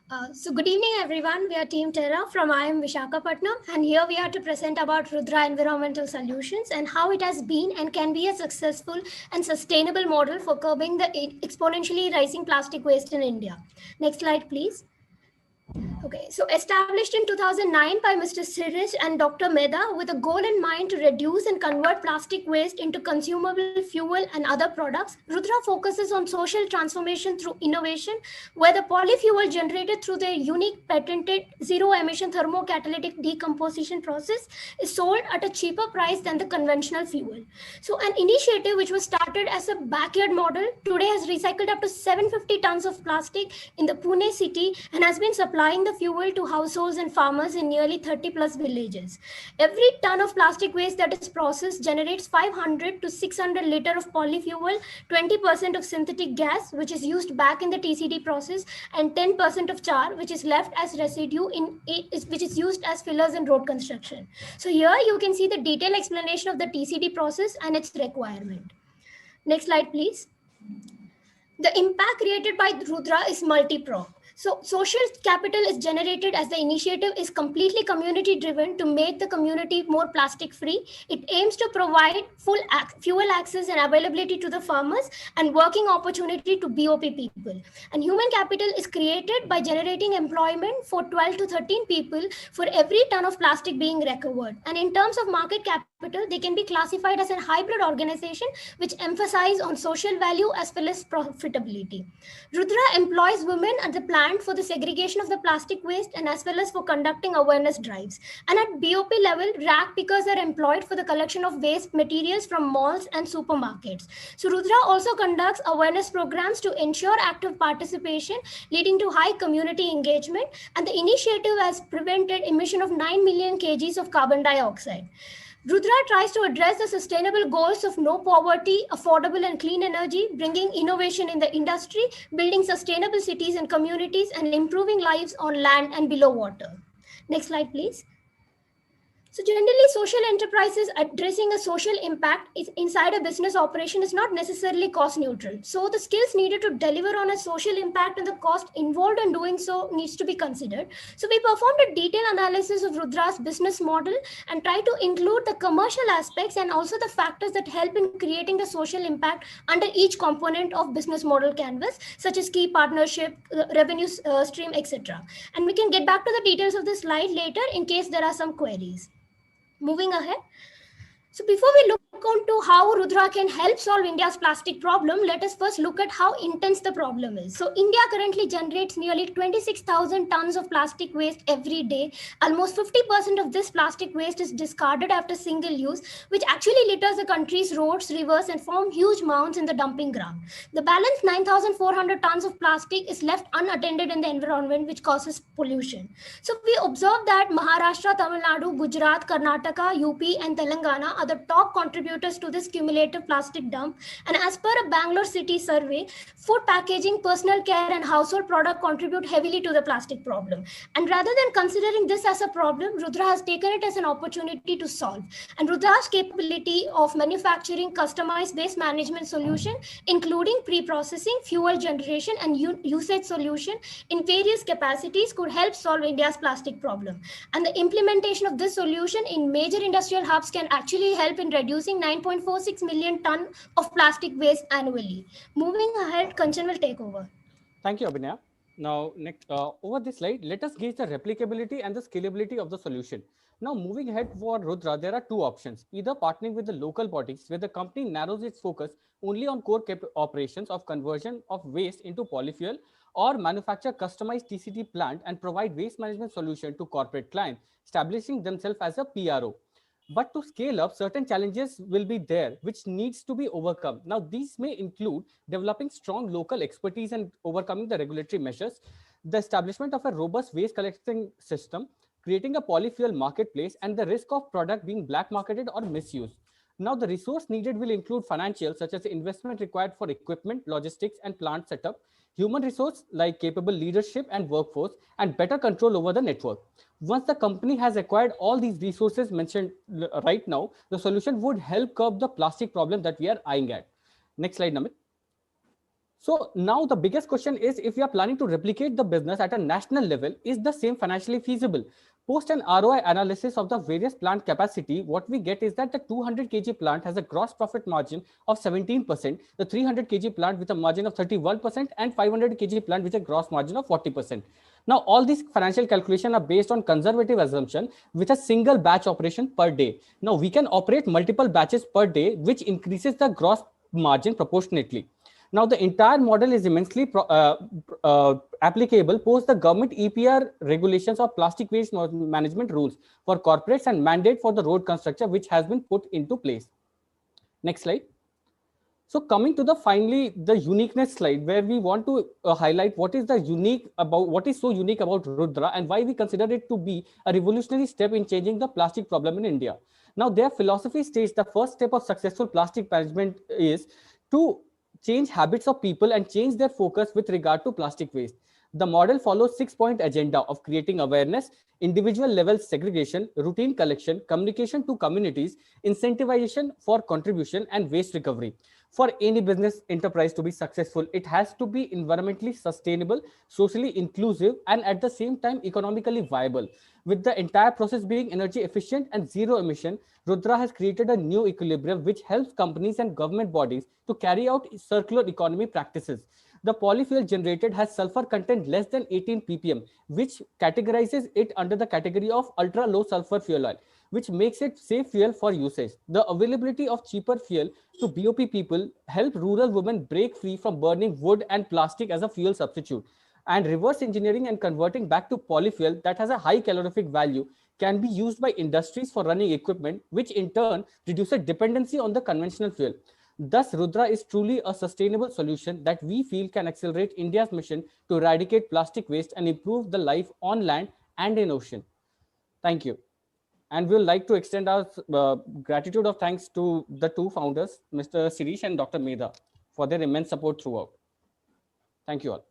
So good evening everyone, we are Team Terra from IIM Vishakhapatnam, and here we are to present about Rudra Environmental Solutions and how it has been and can be a successful and sustainable model for curbing the exponentially rising plastic waste in India. Next slide please. Okay, so established in 2009 by Mr. Sirish and Dr. Mehta with a goal in mind to reduce and convert plastic waste into consumable fuel and other products, Rudra focuses on social transformation through innovation, where the polyfuel generated through their unique patented zero-emission thermocatalytic decomposition process is sold at a cheaper price than the conventional fuel. So an initiative which was started as a backyard model today has recycled up to 750 tons of plastic in the Pune city and has been supplying the fuel to households and farmers in nearly 30 plus villages. Every ton of plastic waste that is processed generates 500 to 600 liter of polyfuel, 20% of synthetic gas which is used back in the TCD process, and 10% of char which is left as residue which is used as fillers in road construction. So here you can see the detailed explanation of the TCD process and its requirement. Next slide please. The impact created by Rudra is multi-pronged. So social capital is generated as the initiative is completely community driven to make the community more plastic free. It aims to provide full fuel access and availability to the farmers and working opportunity to BOP people. And human capital is created by generating employment for 12 to 13 people for every ton of plastic being recovered. And in terms of market capital, they can be classified as a hybrid organization which emphasize on social value as well as profitability. Rudra employs women at the plant for the segregation of the plastic waste and as well as for conducting awareness drives. And at BOP level, rack pickers are employed for the collection of waste materials from malls and supermarkets. So Rudra also conducts awareness programs to ensure active participation, leading to high community engagement. And the initiative has prevented emission of 9 million kgs of carbon dioxide. Rudra tries to address the sustainable goals of no poverty, affordable and clean energy, bringing innovation in the industry, building sustainable cities and communities, and improving lives on land and below water. Next slide, please. So generally, social enterprises addressing a social impact is inside a business operation is not necessarily cost neutral. So the skills needed to deliver on a social impact and the cost involved in doing so needs to be considered. So we performed a detailed analysis of Rudra's business model and try to include the commercial aspects and also the factors that help in creating the social impact under each component of business model canvas, such as key partnership, revenue stream, etc. And we can get back to the details of the slide later in case there are some queries. Moving ahead. So before we look onto how Rudra can help solve India's plastic problem, let us first look at how intense the problem is. So India currently generates nearly 26,000 tons of plastic waste every day. Almost 50% of this plastic waste is discarded after single use, which actually litters the country's roads, rivers, and form huge mounds in the dumping ground. The balance 9,400 tons of plastic is left unattended in the environment, which causes pollution. So we observe that Maharashtra, Tamil Nadu, Gujarat, Karnataka, UP, and Telangana are the top contributors to this cumulative plastic dump. And as per a Bangalore city survey, food packaging, personal care, and household product contribute heavily to the plastic problem. And rather than considering this as a problem, Rudra has taken it as an opportunity to solve. And Rudra's capability of manufacturing customized waste management solution, including pre-processing, fuel generation, and usage solution in various capacities, could help solve India's plastic problem. And the implementation of this solution in major industrial hubs can actually help in reducing 9.46 million ton of plastic waste annually. Moving ahead, Kanchan will take over. Thank you, Abhinaya. Now, next, over this slide, let us gauge the replicability and the scalability of the solution. Now, moving ahead for Rudra, there are two options. Either partnering with the local bodies, where the company narrows its focus only on core operations of conversion of waste into polyfuel, or manufacture customized TCT plant and provide waste management solution to corporate clients, establishing themselves as a PRO. But to scale up, certain challenges will be there, which needs to be overcome. Now, these may include developing strong local expertise and overcoming the regulatory measures, the establishment of a robust waste collecting system, creating a polyfuel marketplace, and the risk of product being black marketed or misused. Now, the resource needed will include financial, such as investment required for equipment, logistics, and plant setup, human resource like capable leadership and workforce, and better control over the network. Once the company has acquired all these resources mentioned right now, the solution would help curb the plastic problem that we are eyeing at. Next slide, Namit. So now the biggest question is, if we are planning to replicate the business at a national level, is the same financially feasible? Post an ROI analysis of the various plant capacity, what we get is that the 200 kg plant has a gross profit margin of 17%, the 300 kg plant with a margin of 31%, and 500 kg plant with a gross margin of 40%. Now, all these financial calculations are based on conservative assumption with a single batch operation per day. Now, we can operate multiple batches per day, which increases the gross margin proportionately. Now, the entire model is immensely applicable post the government EPR regulations of plastic waste management rules for corporates and mandate for the road construction, which has been put into place. Next slide. So coming to the finally the uniqueness slide, where we want to highlight what is so unique about Rudra and why we consider it to be a revolutionary step in changing the plastic problem in India. Now, their philosophy states the first step of successful plastic management is to change habits of people and change their focus with regard to plastic waste. The model follows 6-point agenda of creating awareness, individual level segregation, routine collection, communication to communities, incentivization for contribution, and waste recovery. For any business enterprise to be successful, it has to be environmentally sustainable, socially inclusive, and at the same time economically viable. With the entire process being energy efficient and zero emission, Rudra has created a new equilibrium which helps companies and government bodies to carry out circular economy practices. The polyfuel generated has sulfur content less than 18 ppm, which categorizes it under the category of ultra low sulfur fuel oil, which makes it safe fuel for usage. The availability of cheaper fuel to BOP people help rural women break free from burning wood and plastic as a fuel substitute. And reverse engineering and converting back to polyfuel that has a high calorific value can be used by industries for running equipment, which in turn reduces dependency on the conventional fuel. Thus, Rudra is truly a sustainable solution that we feel can accelerate India's mission to eradicate plastic waste and improve the life on land and in ocean. Thank you. And we would like to extend our gratitude of thanks to the two founders, Mr. Sirish and Dr. Medha, for their immense support throughout. Thank you all.